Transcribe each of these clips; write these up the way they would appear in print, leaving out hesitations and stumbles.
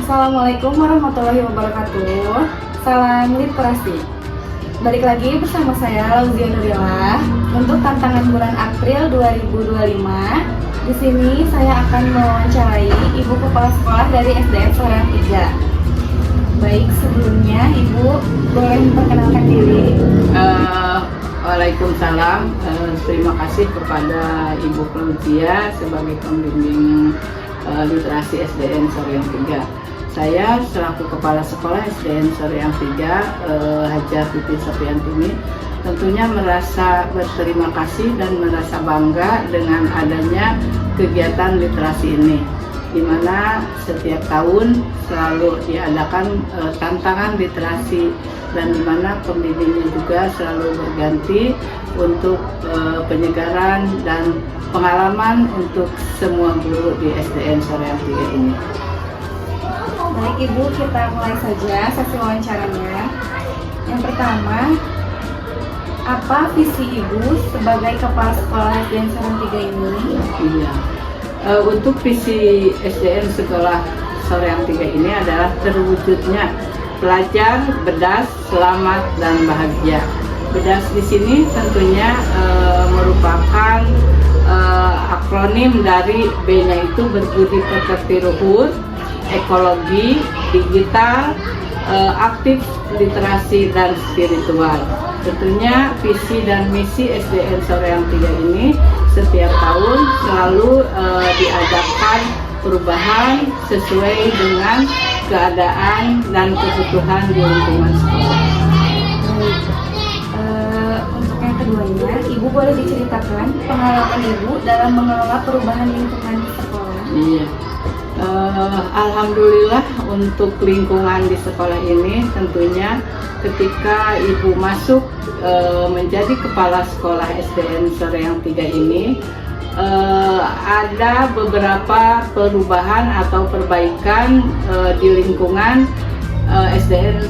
Assalamualaikum warahmatullahi wabarakatuh. Salam literasi. Balik lagi bersama saya Lauzia Nurila untuk tantangan bulan April 2025. Di sini saya akan mewawancarai Ibu Kepala Sekolah dari SDN Soreang 3. Baik, sebelumnya Ibu boleh memperkenalkan diri. Waalaikumsalam. Terima kasih kepada Ibu Lauzia sebagai pembimbing literasi SDN Soreang 3. Saya selaku Kepala Sekolah SDN Soreang 3, Hajar Pipin Sofiantini, tentunya merasa berterima kasih dan merasa bangga dengan adanya kegiatan literasi ini, di mana setiap tahun selalu diadakan tantangan literasi, dan di mana pembimbingnya juga selalu berganti untuk penyegaran dan pengalaman untuk semua guru di SDN Soreang 3 ini. Baik Ibu, kita mulai saja sesi wawancaranya. Yang pertama, apa visi Ibu sebagai Kepala Sekolah SDN Soreang 3 ini? Iya. Untuk visi SDN Sekolah Soreang 3 ini adalah terwujudnya pelajar berdas, selamat, dan bahagia. Berdas di sini tentunya merupakan akronim dari B-nya itu berbudi pekerti luhur, ekologi, digital, aktif, literasi, dan spiritual. Tentunya visi dan misi SDN Soreang 3 ini setiap tahun selalu diadakan perubahan sesuai dengan keadaan dan kebutuhan di lingkungan sekolah. Untuk yang keduanya, Ibu boleh diceritakan pengalaman Ibu dalam mengelola perubahan lingkungan di sekolah? Iya. Alhamdulillah untuk lingkungan di sekolah ini tentunya ketika Ibu masuk menjadi Kepala Sekolah SDN Soreang 3 ini ada beberapa perubahan atau perbaikan di lingkungan SDN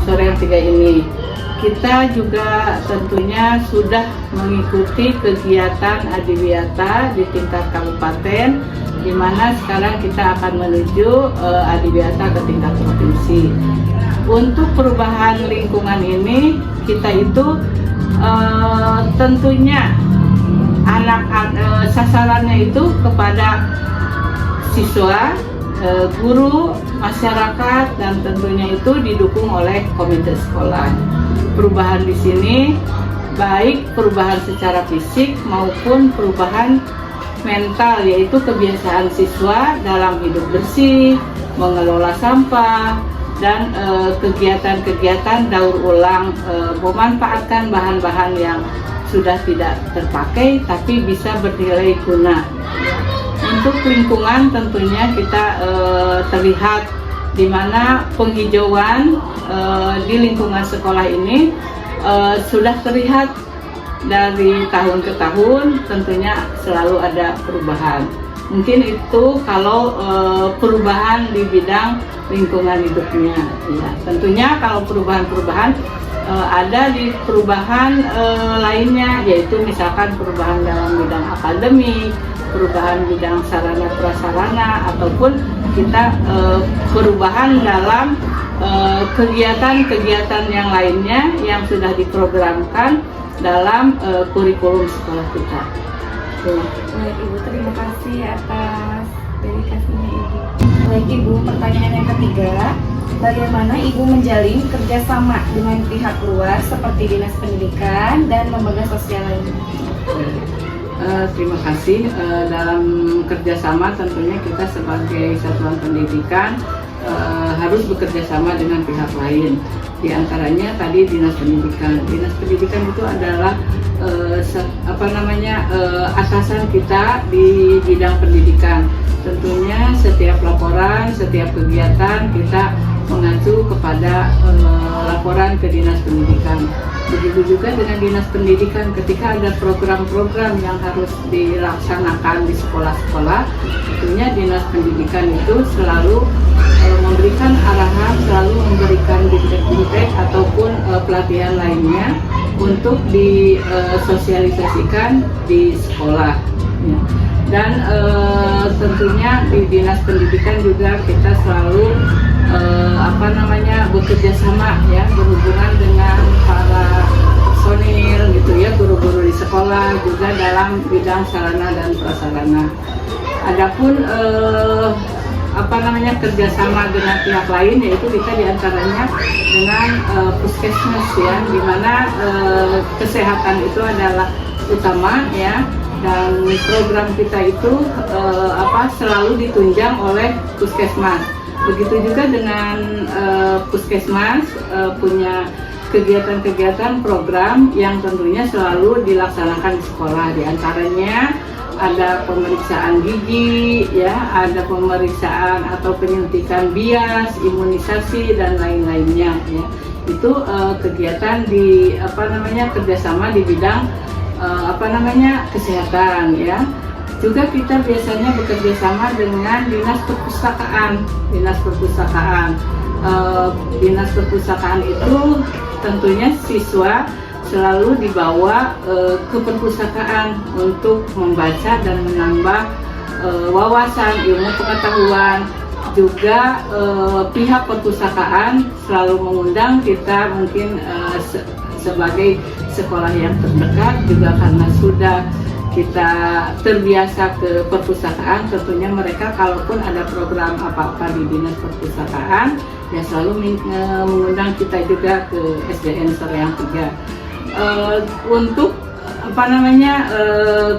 Soreang 3 ini. Kita juga tentunya sudah mengikuti kegiatan adiwiyata di tingkat kabupaten, di mana sekarang kita akan menuju adiwiyata ke tingkat provinsi. Untuk perubahan lingkungan ini, kita itu tentunya sasarannya itu kepada siswa, guru, masyarakat, dan tentunya itu didukung oleh komite sekolah. Perubahan di sini baik perubahan secara fisik maupun perubahan mental, yaitu kebiasaan siswa dalam hidup bersih, mengelola sampah, dan kegiatan-kegiatan daur ulang, memanfaatkan bahan-bahan yang sudah tidak terpakai tapi bisa bernilai guna. Untuk lingkungan tentunya kita terlihat di mana penghijauan di lingkungan sekolah ini sudah terlihat dari tahun ke tahun, tentunya selalu ada perubahan. Mungkin itu kalau perubahan di bidang lingkungan hidupnya. Ya, tentunya kalau perubahan-perubahan ada di perubahan lainnya, yaitu misalkan perubahan dalam bidang akademik, perubahan bidang sarana prasarana, ataupun kita perubahan dalam kegiatan-kegiatan yang lainnya yang sudah diprogramkan dalam kurikulum sekolah kita. Baik Ibu, terima kasih atas dedikasinya Ibu. Baik Ibu, pertanyaan yang ketiga, bagaimana Ibu menjalin kerjasama dengan pihak luar seperti Dinas Pendidikan dan lembaga sosial lainnya? Terima kasih. Dalam kerjasama tentunya kita sebagai satuan pendidikan harus bekerja sama dengan pihak lain. Di antaranya tadi Dinas Pendidikan. Dinas Pendidikan itu adalah atasan kita di bidang pendidikan. Tentunya setiap laporan, setiap kegiatan kita mengacu kepada laporan ke Dinas Pendidikan. Begitu juga dengan Dinas Pendidikan ketika ada program-program yang harus dilaksanakan di sekolah-sekolah, tentunya Dinas Pendidikan itu selalu memberikan arahan, selalu memberikan diktek-diktek ataupun pelatihan lainnya untuk disosialisasikan di sekolah. Ya. Dan tentunya di Dinas Pendidikan juga kita selalu bekerja sama ya, berhubungan dengan para personil gitu ya, guru-guru di sekolah juga dalam bidang sarana dan prasarana. Adapun kerjasama dengan pihak lain, yaitu kita diantaranya dengan puskesmas ya, di mana kesehatan itu adalah utama ya, dan program kita itu selalu ditunjang oleh puskesmas. Begitu juga dengan puskesmas punya kegiatan-kegiatan program yang tentunya selalu dilaksanakan di sekolah. Di antaranya ada pemeriksaan gigi, ya, ada pemeriksaan atau penyuntikan bias, imunisasi dan lain-lainnya. Ya. Itu kegiatan di kerjasama di bidang kesehatan, ya. Juga kita biasanya bekerja sama dengan dinas perpustakaan. Dinas perpustakaan itu tentunya siswa selalu dibawa ke perpustakaan untuk membaca dan menambah wawasan, ilmu pengetahuan. Juga pihak perpustakaan selalu mengundang kita, mungkin sebagai sekolah yang terdekat, juga karena sudah kita terbiasa ke perpustakaan. Tentunya mereka kalaupun ada program apa-apa di dinas perpustakaan, ya selalu mengundang kita juga ke SDN Soreang 3. Untuk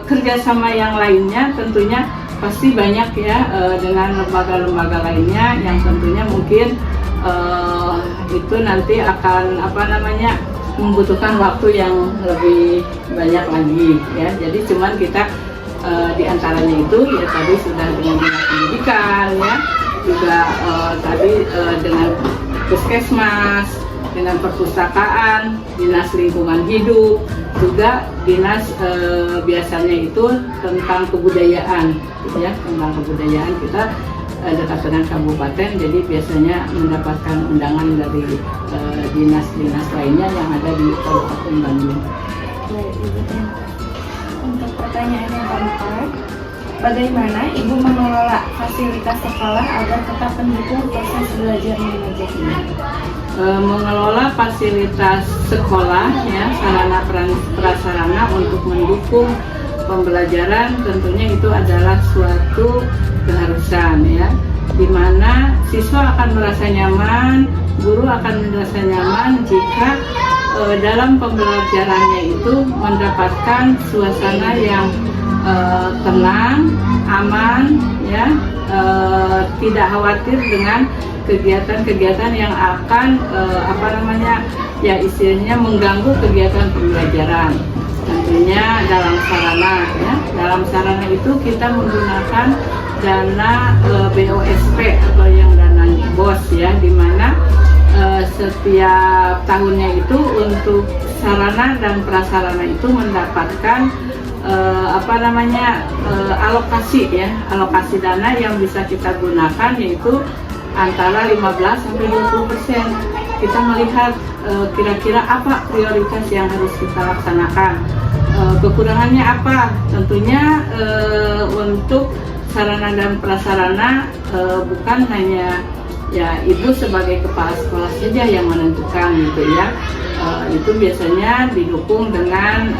kerjasama yang lainnya tentunya pasti banyak ya, dengan lembaga-lembaga lainnya yang tentunya mungkin itu nanti akan membutuhkan waktu yang lebih banyak lagi ya. Jadi cuman kita diantaranya itu ya tadi sudah dengan dinas pendidikan ya, juga tadi dengan puskesmas, dengan perpustakaan, dinas lingkungan hidup, juga dinas biasanya itu tentang kebudayaan ya, tentang kebudayaan kita dekat dengan kabupaten, jadi biasanya mendapatkan undangan dari dinas-dinas lainnya yang ada di Kabupaten Bandung. Baik, Ibu. Untuk pertanyaan yang keempat, bagaimana Ibu mengelola fasilitas sekolah agar tetap mendukung proses belajar mengajar ini? Mengelola fasilitas sekolah ya, sarana prasarana untuk mendukung pembelajaran tentunya itu adalah suatu keharusan ya, di mana siswa akan merasa nyaman, guru akan merasa nyaman jika dalam pembelajarannya itu mendapatkan suasana yang tenang, aman ya, tidak khawatir dengan kegiatan-kegiatan yang akan istilahnya mengganggu kegiatan pembelajaran. Tentunya dalam sarana ya, dalam sarana itu kita menggunakan dana BOSP atau yang dana BOS ya, di mana setiap tahunnya itu untuk sarana dan prasarana itu mendapatkan alokasi ya, alokasi dana yang bisa kita gunakan, yaitu antara 15-20%. Kita melihat kira-kira apa prioritas yang harus kita laksanakan, kekurangannya apa. Tentunya untuk sarana dan prasarana bukan hanya ya ibu sebagai kepala sekolah saja yang menentukan gitu ya. Itu biasanya didukung dengan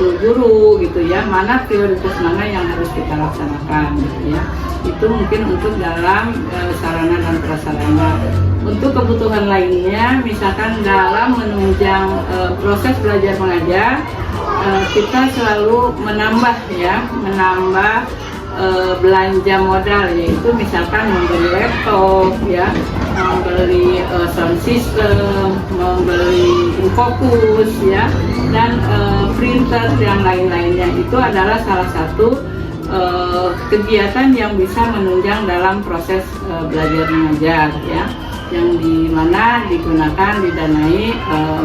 guru-guru gitu ya, mana prioritas mana yang harus kita laksanakan gitu ya. Itu mungkin untuk dalam sarana dan prasarana. Untuk kebutuhan lainnya, misalkan dalam menunjang proses belajar mengajar, kita selalu menambah belanja modal, yaitu misalkan membeli laptop ya, membeli sound system, membeli infokus ya, dan printer yang lain-lainnya. Itu adalah salah satu kegiatan yang bisa menunjang dalam proses belajar mengajar ya, yang dimana didanai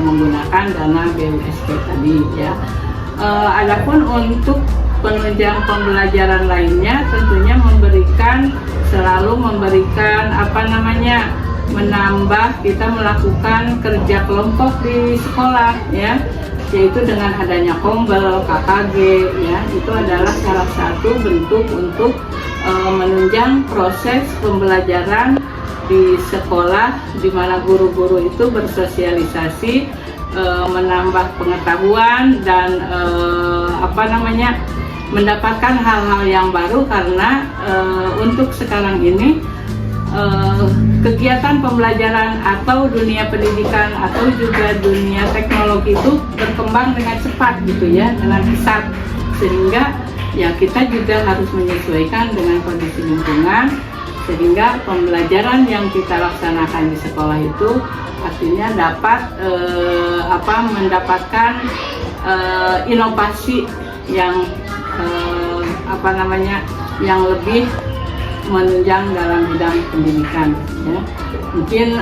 menggunakan dana BUSP tadi ya. Adapun untuk penunjang pembelajaran lainnya tentunya selalu memberikan menambah, kita melakukan kerja kelompok di sekolah ya. yaitu dengan adanya kombel, KKG ya, itu adalah salah satu bentuk untuk menunjang proses pembelajaran di sekolah, di mana guru-guru itu bersosialisasi, menambah pengetahuan dan mendapatkan hal-hal yang baru, karena untuk sekarang ini kegiatan pembelajaran atau dunia pendidikan atau juga dunia teknologi itu berkembang dengan cepat gitu ya, dengan pesat, sehingga ya kita juga harus menyesuaikan dengan kondisi lingkungan, sehingga pembelajaran yang kita laksanakan di sekolah itu artinya dapat mendapatkan inovasi yang yang lebih menunjang dalam bidang pendidikan ya. Mungkin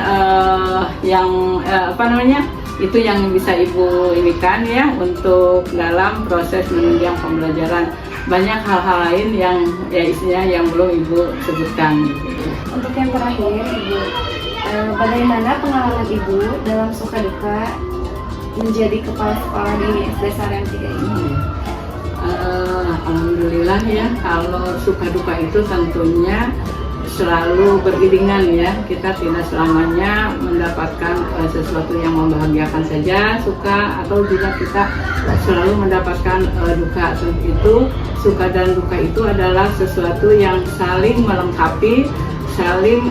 itu yang bisa Ibu inikan ya untuk dalam proses menunjang pembelajaran. Banyak hal-hal lain yang ya isinya yang belum Ibu sebutkan gitu. Untuk yang terakhir Ibu, bagaimana pengalaman Ibu dalam suka duka menjadi kepala sekolah di SD Sareang 3 ini? Alhamdulillah ya, kalau suka duka itu tentunya selalu beriringan ya. Kita tidak selamanya mendapatkan sesuatu yang membahagiakan saja suka, atau juga kita selalu mendapatkan duka. Itu suka dan duka itu adalah sesuatu yang saling melengkapi, saling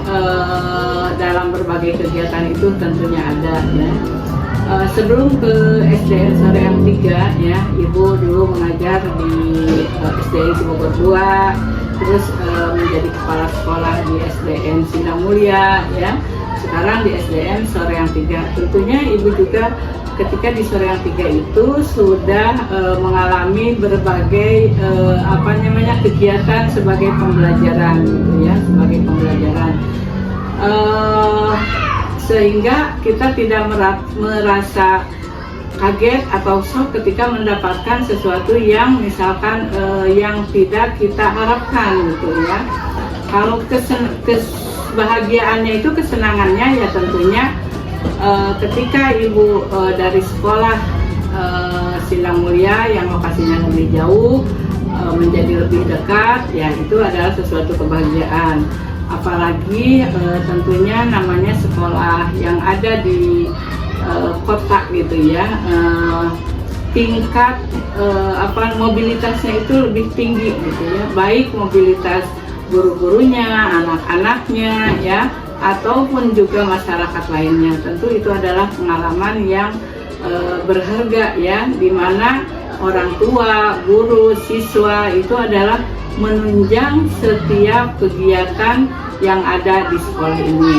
dalam berbagai kegiatan itu tentunya ada ya. Sebelum ke SDN Sareang 3 ya, Ibu dulu mengajar di SDN Cibogor 2, terus menjadi kepala sekolah di SDN Sindang Mulia ya. Sekarang di SDN Sareang 3. Tentunya Ibu juga ketika di Sareang 3 itu sudah mengalami berbagai kegiatan sebagai pembelajaran gitu ya, sebagai pembelajaran. Sehingga kita tidak merasa kaget atau shock ketika mendapatkan sesuatu yang misalkan yang tidak kita harapkan gitu ya. Kalau kebahagiaannya itu, kesenangannya ya tentunya ketika Ibu dari sekolah Sindang Mulia yang lokasinya lebih jauh menjadi lebih dekat, ya itu adalah sesuatu kebahagiaan. Apalagi tentunya namanya sekolah yang ada di kota gitu ya, tingkat mobilitasnya itu lebih tinggi gitu ya, baik mobilitas guru-gurunya, anak-anaknya ya, ataupun juga masyarakat lainnya. Tentu itu adalah pengalaman yang berharga ya, di mana orang tua, guru, siswa itu adalah menunjang setiap kegiatan yang ada di sekolah ini.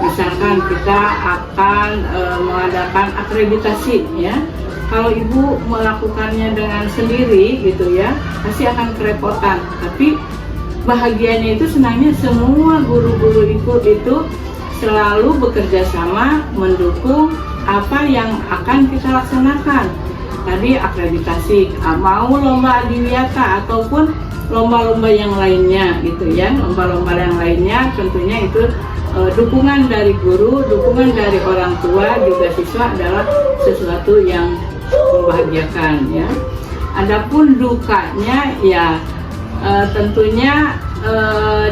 Misalkan kita akan mengadakan akreditasi ya. Kalau Ibu melakukannya dengan sendiri gitu ya, pasti akan kerepotan. Tapi bahagianya itu, senangnya semua guru-guru itu selalu bekerja sama mendukung apa yang akan kita laksanakan. Tadi akreditasi, mau lomba adiwiyata ataupun lomba-lomba yang lainnya gitu ya, lomba-lomba yang lainnya tentunya itu dukungan dari guru, dukungan dari orang tua juga siswa adalah sesuatu yang membahagiakan ya. Adapun dukanya ya tentunya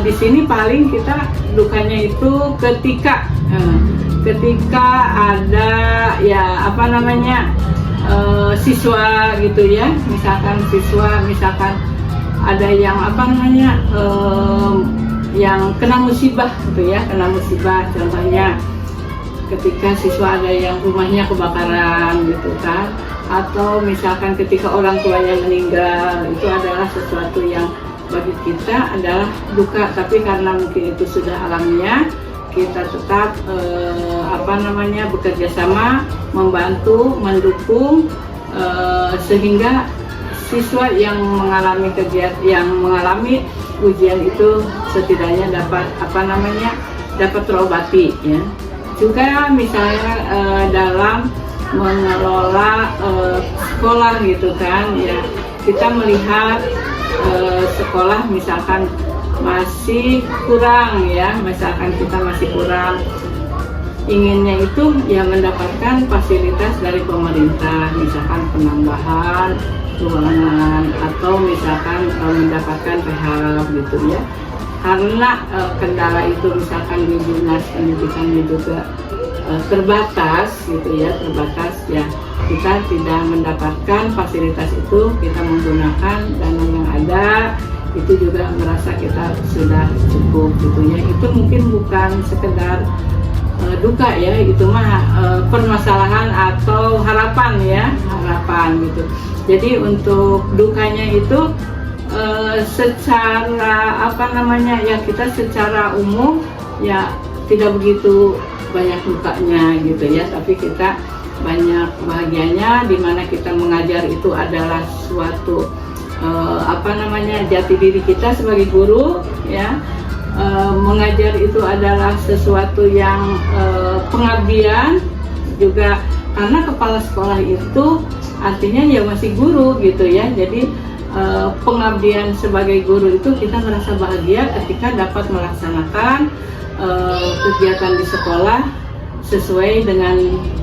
di sini paling kita dukanya itu ketika ada ya siswa gitu ya, misalkan ada yang yang kena musibah gitu ya, kena musibah. Contohnya ketika siswa ada yang rumahnya kebakaran gitu kan, atau misalkan ketika orang tuanya meninggal, itu adalah sesuatu yang bagi kita adalah duka. Tapi karena mungkin itu sudah alamiah, kita tetap bekerja sama, membantu, mendukung, sehingga siswa yang mengalami ujian itu setidaknya dapat terobati ya. Juga misalnya dalam mengelola sekolah gitu kan ya, kita melihat sekolah misalkan masih kurang ya, misalkan kita masih kurang inginnya itu ya mendapatkan fasilitas dari pemerintah, misalkan penambahan ruangan atau misalkan mendapatkan rehab gitu ya. Karena kendala itu misalkan di dinas pendidikannya juga terbatas gitu ya, kita tidak mendapatkan fasilitas itu, kita menggunakan dana yang ada itu juga merasa kita sudah cukup gitu ya. Itu mungkin bukan sekedar duka ya, itu mah permasalahan atau harapan ya, harapan gitu. Jadi untuk dukanya itu secara ya kita secara umum ya tidak begitu banyak dukanya gitu ya, tapi kita banyak bahagianya di mana kita mengajar itu adalah suatu jati diri kita sebagai guru ya. Mengajar itu adalah sesuatu yang pengabdian juga, karena kepala sekolah itu artinya ya masih guru gitu ya. Jadi pengabdian sebagai guru itu kita merasa bahagia ketika dapat melaksanakan kegiatan di sekolah sesuai dengan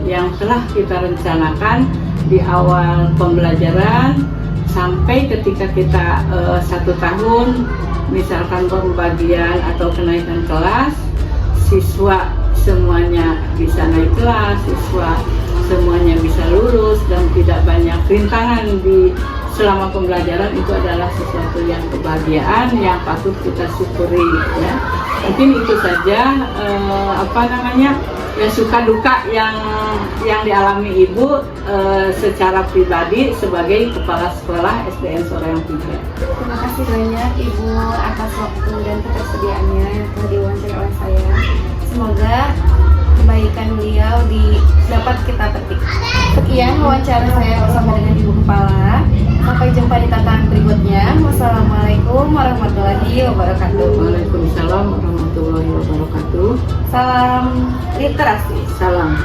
yang telah kita rencanakan di awal pembelajaran sampai ketika kita 1 tahun misalkan pembagian atau kenaikan kelas, siswa semuanya bisa naik kelas, siswa semuanya bisa lulus dan tidak banyak rintangan di selama pembelajaran. Itu adalah sesuatu yang kebahagiaan yang patut kita syukuri ya. Mungkin itu saja ya suka duka yang dialami Ibu secara pribadi sebagai kepala sekolah SDN Soreang 3. Terima kasih banyak Ibu atas waktu dan ketersediaannya yang telah diwawancara oleh saya. Semoga kebaikan beliau dapat kita petik. Sekian wawancara saya bersama dengan Ibu Kepala. Sampai jumpa di tantangan berikutnya. Wassalamualaikum warahmatullahi wabarakatuh. Waalaikumsalam warahmatullahi wabarakatuh. Salam literasi. Salam.